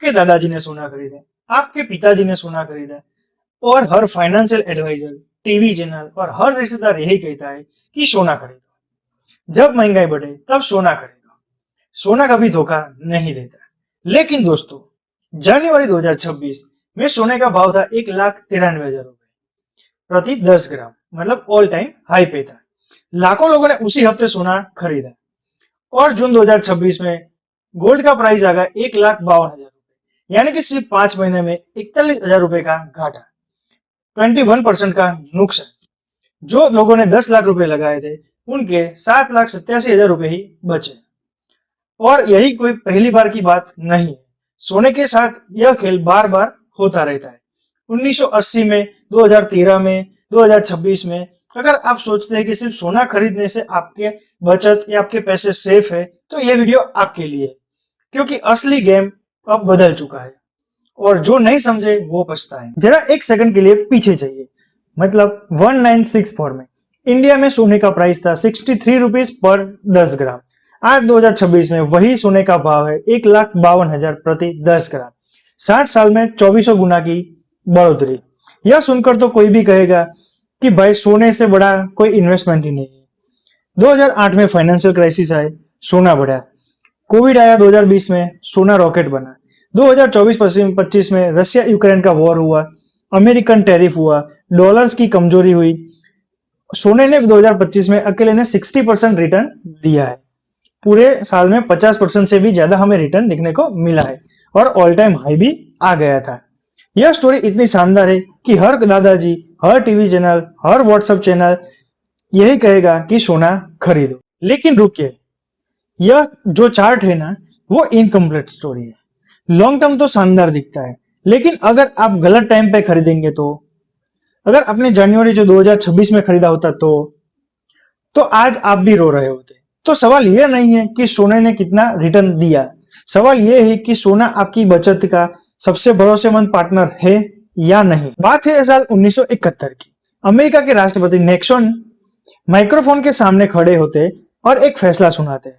आपके दादाजी ने सोना खरीदा, आपके पिताजी ने सोना खरीदा और हर फाइनेंशियल एडवाइजर, टीवी चैनल और हर रिश्तेदार यही कहता है कि सोना खरीदो। जब महंगाई बढ़े तब सोना खरीदो। सोना कभी धोखा नहीं देता। लेकिन दोस्तों, जनवरी 2026 में सोने का भाव था 1,93,000 रुपए प्रति 10 ग्राम, मतलब ऑल टाइम हाई पे था। लाखों लोगों ने उसी हफ्ते सोना खरीदा और जून 2026 में गोल्ड का प्राइस आ गया 1,52,000 रुपए, यानी कि सिर्फ 5 महीने में 41,000 रुपए का घाटा, 21% का नुकसान। जो लोगों ने 10 लाख रुपए लगाए थे उनके 7,87,000 रुपए ही बचे। और यही कोई पहली बार की बात नहीं है। सोने के साथ यह खेल बार बार होता रहता है। 1980 में, 2013 में, 2026 में। अगर आप सोचते हैं कि सिर्फ सोना खरीदने से आपके बचत या आपके पैसे सेफ है, तो यह वीडियो आपके लिए है, क्योंकि असली गेम अब बदल चुका है और जो नहीं समझे वो पछताए। जरा एक सेकंड के लिए पीछे जाइए। मतलब 1964 में इंडिया में सोने का प्राइस था 63 रुपीज पर 10 ग्राम। आज 2026 में वही सोने का भाव है 1,52,000 प्रति 10 ग्राम। 60 साल में 2400 गुना की बढ़ोतरी। यह सुनकर तो कोई भी कहेगा कि भाई सोने से बड़ा कोई इन्वेस्टमेंट ही नहीं है। 2008 में फाइनेंशियल क्राइसिस आए, सोना बढ़ा। कोविड आया 2020 में, सोना रॉकेट बना। 2024-25 में रशिया यूक्रेन का वॉर हुआ, अमेरिकन टैरिफ हुआ, डॉलर्स की कमजोरी हुई। सोने ने 2025 में अकेले ने 60% रिटर्न दिया है। पूरे साल में 50% से भी ज्यादा हमें रिटर्न देखने को मिला है और ऑल टाइम हाई भी आ गया था। यह स्टोरी इतनी शानदार है कि हर दादाजी, हर टीवी चैनल, हर व्हाट्सएप चैनल यही कहेगा कि सोना खरीदो। लेकिन रुकिए, यह जो चार्ट है ना, वो इनकम्प्लीट स्टोरी है। लॉन्ग टर्म तो शानदार दिखता है, लेकिन अगर आप गलत टाइम पे खरीदेंगे तो, अगर आपने जनवरी जो 2026 में खरीदा होता तो आज आप भी रो रहे होते। तो सवाल यह नहीं है कि सोने ने कितना रिटर्न दिया, सवाल यह है कि सोना आपकी बचत का सबसे भरोसेमंद पार्टनर है या नहीं। बात है साल 1971 की। अमेरिका के राष्ट्रपति निक्सन माइक्रोफोन के सामने खड़े होते और एक फैसला सुनाते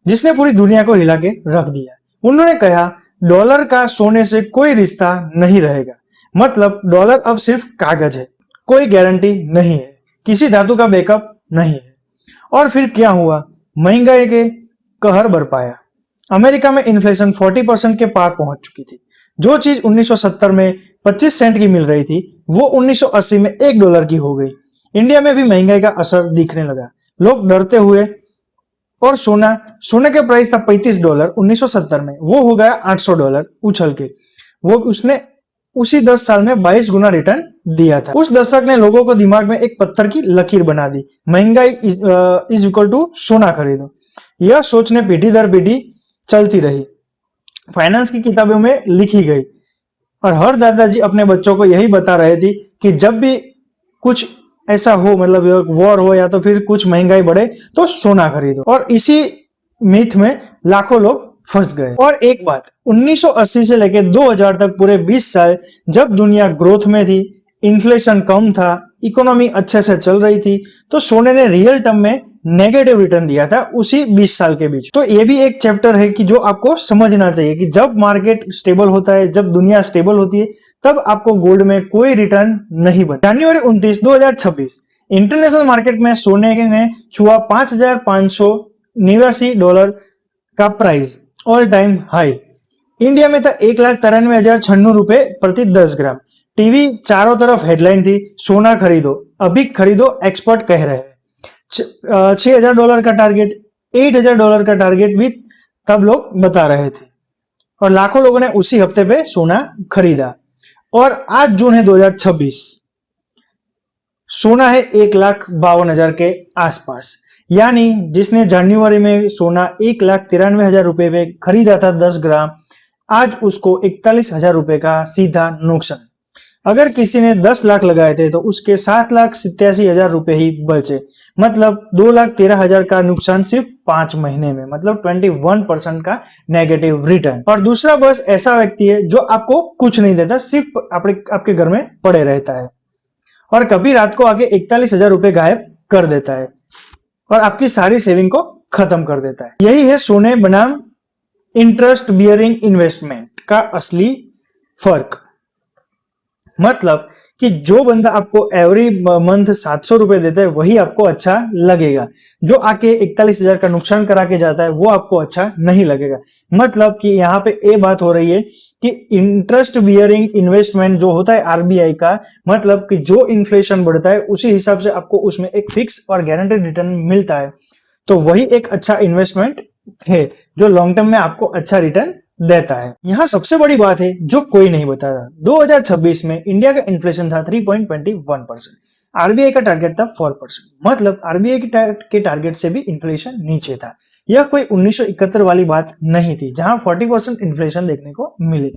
जिसने पूरी दुनिया को हिला के रख दिया। उन्होंने कहा, डॉलर का सोने से कोई रिश्ता नहीं रहेगा। मतलब डॉलर अब सिर्फ कागज है, कोई गारंटी नहीं है, किसी धातु का बैकअप नहीं है। और फिर क्या हुआ? महंगाई के कहर बरपाया। अमेरिका में इन्फ्लेशन 40% के पार पहुंच चुकी थी। जो चीज 1970 में 25 सेंट की मिल रही थी, वो 1980 में $1 की हो गई। इंडिया में भी महंगाई का असर दिखने लगा। लोग डरते हुए, और सोने के प्राइस था $35 1970 में, वो हो गया $800 उछल के। वो उसने उसी 10 साल में 22 गुना रिटर्न दिया था। उस दशक ने लोगों को दिमाग में एक पत्थर की लकीर बना दी, महंगाई इज इक्वल टू सोना खरीदो। यह सोचने पीढ़ी दर पीढ़ी चलती रही, फाइनेंस की किताबों में लिखी गई और हर दादाजी अपने बच्चों को यही बता रहे थे कि जब भी कुछ ऐसा हो, मतलब वॉर हो या तो फिर कुछ महंगाई बढ़े, तो सोना खरीदो। और इसी मिथ में लाखों लोग फंस गए। और एक बात, 1980 से लेकर 2000 तक पूरे 20 साल जब दुनिया ग्रोथ में थी, इन्फ्लेशन कम था, इकोनॉमी अच्छे से चल रही थी, तो सोने ने रियल टर्म में नेगेटिव रिटर्न दिया था उसी 20 साल के बीच। तो ये भी एक चैप्टर है कि जो आपको समझना चाहिए कि जब मार्केट स्टेबल होता है, जब दुनिया स्टेबल होती है, तब आपको गोल्ड में कोई रिटर्न नहीं बना। जनवरी 29, 2026 इंटरनेशनल मार्केट में सोने ने छुआ $5,589 का price, all time high. India में था 1,93,096 रुपए प्रति 10 ग्राम। टीवी चारों तरफ हेडलाइन थी, सोना खरीदो, अभी खरीदो, एक्सपर्ट कह रहे हैं। $6,000 का टारगेट, $8,000 का टारगेट भी तब लोग बता रहे थे और लाखों लोगों ने उसी हफ्ते पे सोना खरीदा। और आज जून है 2026, सोना है 1,52,000 के आसपास। यानी जिसने जनवरी में सोना 1,93,000 रुपए पे खरीदा था 10 ग्राम, आज उसको 41,000 रुपए का सीधा नुकसान। अगर किसी ने 10 लाख लगाए थे तो उसके 7,87,000 रुपए ही बचे। मतलब 2,13,000 का नुकसान सिर्फ 5 महीने में, मतलब 21% का नेगेटिव रिटर्न। और दूसरा बस ऐसा व्यक्ति है जो आपको कुछ नहीं देता, सिर्फ आपके घर में पड़े रहता है और कभी रात को आके 41,000 रुपए गायब कर देता है और आपकी सारी सेविंग को खत्म कर देता है। यही है सोने बनाम इंटरेस्ट बियरिंग इन्वेस्टमेंट। का असली फर्क। मतलब कि जो बंदा आपको एवरी मंथ 700 रुपए देता है वही आपको अच्छा लगेगा, जो आके 41,000 का नुकसान करा के जाता है वो आपको अच्छा नहीं लगेगा। मतलब कि यहाँ पे ये बात हो रही है कि इंटरेस्ट बियरिंग इन्वेस्टमेंट जो होता है आरबीआई का, मतलब कि जो इन्फ्लेशन बढ़ता है उसी हिसाब से आपको उसमें एक फिक्स और गारंटेड रिटर्न मिलता है, तो वही एक अच्छा इन्वेस्टमेंट है जो लॉन्ग टर्म में आपको अच्छा रिटर्न देता है। यहाँ सबसे बड़ी बात है जो कोई नहीं बताता, 2026 में इंडिया का इन्फ्लेशन था 3.21%, आरबीआई का टारगेट था 4%, मतलब आरबीआई के टारगेट से भी इन्फ्लेशन नीचे था। यह कोई 1971 वाली बात नहीं थी जहां 40% इन्फ्लेशन देखने को मिली।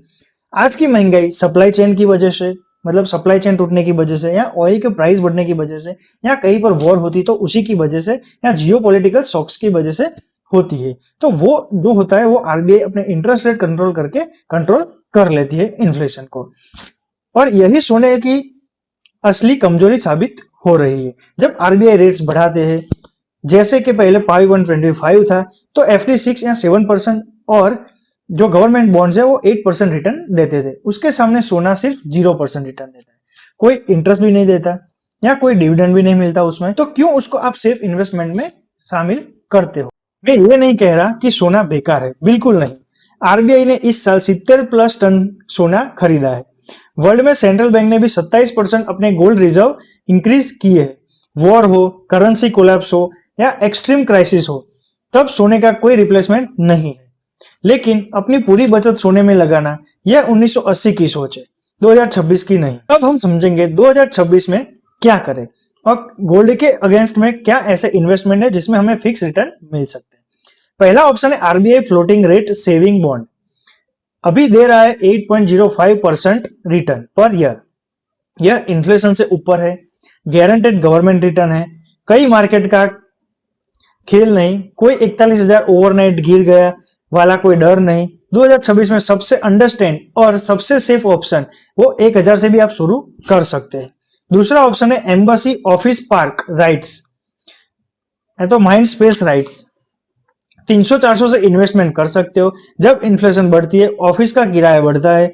आज की महंगाई सप्लाई चेन की वजह से, मतलब सप्लाई चेन टूटने की वजह से, या ऑयल के प्राइस बढ़ने की वजह से, या कहीं पर वॉर होती तो उसी की वजह से, या जियोपॉलिटिकल शॉक्स की वजह से होती है, तो वो जो होता है वो आरबीआई अपने इंटरेस्ट रेट कंट्रोल करके कंट्रोल कर लेती है इन्फ्लेशन को। और यही सोने की असली कमजोरी साबित हो रही है। जब आरबीआई रेट्स बढ़ाते हैं, जैसे कि पहले 5.25 था, तो एफडी 6 या 7% और जो गवर्नमेंट बॉन्ड्स है वो 8% रिटर्न देते थे, उसके सामने सोना सिर्फ 0% रिटर्न देता है, कोई इंटरेस्ट भी नहीं देता या कोई डिविडेंड भी नहीं मिलता उसमें, तो क्यों उसको आप सेफ इन्वेस्टमेंट में शामिल करते हो। मैं ये नहीं कह रहा कि सोना बेकार है, बिल्कुल नहीं। आरबीआई ने इस साल 70+ टन सोना खरीदा है। वर्ल्ड में सेंट्रल बैंक ने भी 27% अपने गोल्ड रिजर्व इंक्रीज किए हैं। वॉर हो, करेंसी कोलैप्स हो या एक्सट्रीम क्राइसिस हो, तब सोने का कोई रिप्लेसमेंट नहीं है। लेकिन अपनी पूरी बचत सोने में लगाना यह 1980 की सोच है, 2026 की नहीं। अब हम समझेंगे 2026 में क्या करें और गोल्ड के अगेंस्ट में क्या ऐसे इन्वेस्टमेंट है जिसमें हमें फिक्स रिटर्न मिल सकते हैं। पहला ऑप्शन है RBI floating rate saving bond, अभी दे रहा है 8.05% रिटर्न पर ईयर। यह इन्फ्लेशन से ऊपर है, गारंटेड गवर्नमेंट रिटर्न है, कई मार्केट का खेल नहीं, कोई 41,000 ओवरनाइट गिर गया वाला कोई डर नहीं। 2026 में सबसे अंडरस्टैंड और सबसे सेफ ऑप्शन वो 1,000 से भी आप शुरू कर सकते हैं। दूसरा ऑप्शन है एम्बेसी ऑफिस पार्क राइट्स, है तो माइंड स्पेस राइट्स, 300-400 से इन्वेस्टमेंट कर सकते हो। जब इन्फ्लेशन बढ़ती है, ऑफिस का किराया बढ़ता है,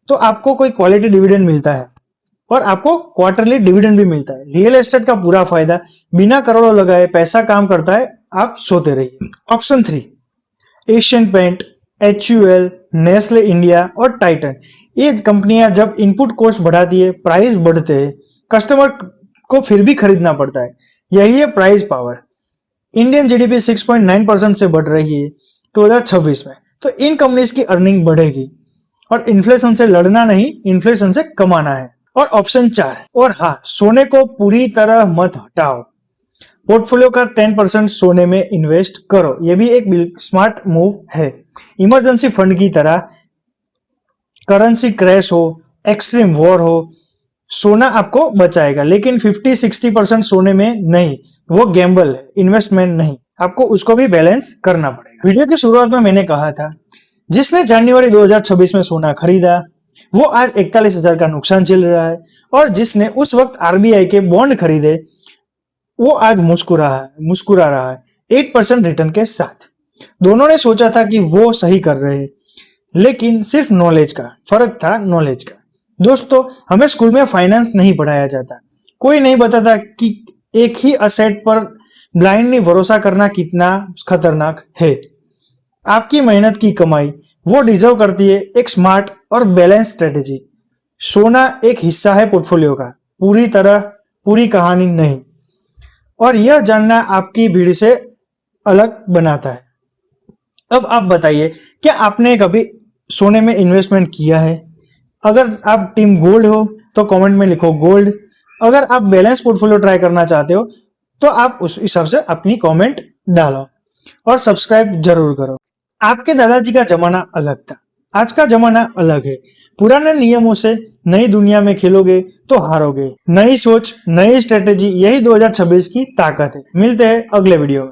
तो आपको कोई क्वालिटी डिविडेंड मिलता है और आपको क्वार्टरली डिविडेंड भी मिलता है। रियल एस्टेट का पूरा फायदा, बिना करोड़ों लगाए पैसा काम करता है, आप सोते रहिए। Option 3 Asian paint, HUL, Nestle India और टाइटन, ये कंपनियां जब इनपुट कॉस्ट बढ़ाती है, प्राइस बढ़ते हैं, कस्टमर को फिर भी खरीदना पड़ता है। यही है प्राइस पावर। इंडियन जीडीपी 6.9% से बढ़ रही है 2026 में, तो इन कंपनीज की अर्निंग बढ़ेगी और इन्फ्लेशन से लड़ना नहीं, इन्फ्लेशन से कमाना है। और ऑप्शन 4, और हाँ, सोने को पूरी तरह मत हटाओ, पोर्टफोलियो का 10% सोने में इन्वेस्ट करो, यह भी एक स्मार्ट मूव है। इमरजेंसी फंड की तरह, करेंसी क्रैश हो, एक्सट्रीम वॉर हो, सोना आपको बचाएगा, लेकिन 50-60% सोने में नहीं, वो गैम्बल है, इन्वेस्टमेंट नहीं, आपको उसको भी बैलेंस करना पड़ेगा। वीडियो की शुरुआत में मैंने कहा था, जिसने जनवरी 2026 में सोना खरीदा वो आज 41,000 का नुकसान झेल रहा है, और जिसने उस वक्त आरबीआई के बॉन्ड खरीदे वो आज मुस्कुरा रहा है 8% रिटर्न के साथ। दोनों ने सोचा था कि वो सही कर रहे हैं, लेकिन सिर्फ नॉलेज का फर्क था, नॉलेज का। दोस्तों, हमें स्कूल में फाइनेंस नहीं पढ़ाया जाता, कोई नहीं बताता कि एक ही असेट पर ब्लाइंडली भरोसा करना कितना खतरनाक है। आपकी मेहनत की कमाई वो डिजर्व करती है एक स्मार्ट और बैलेंस स्ट्रेटेजी। सोना एक हिस्सा है पोर्टफोलियो का, पूरी तरह पूरी कहानी नहीं, और यह जानना आपकी भीड़ से अलग बनाता है। अब आप बताइए, क्या आपने कभी सोने में इन्वेस्टमेंट किया है? अगर आप टीम गोल्ड हो तो कमेंट में लिखो गोल्ड। अगर आप बैलेंस पोर्टफोलियो ट्राई करना चाहते हो तो आप उस हिसाब से अपनी कमेंट डालो और सब्सक्राइब जरूर करो। आपके दादाजी का जमाना अलग था, आज का जमाना अलग है। पुराने नियमों से नई दुनिया में खेलोगे तो हारोगे। नई सोच, नई स्ट्रेटेजी, यही 2026 की ताकत है। मिलते हैं अगले वीडियो में।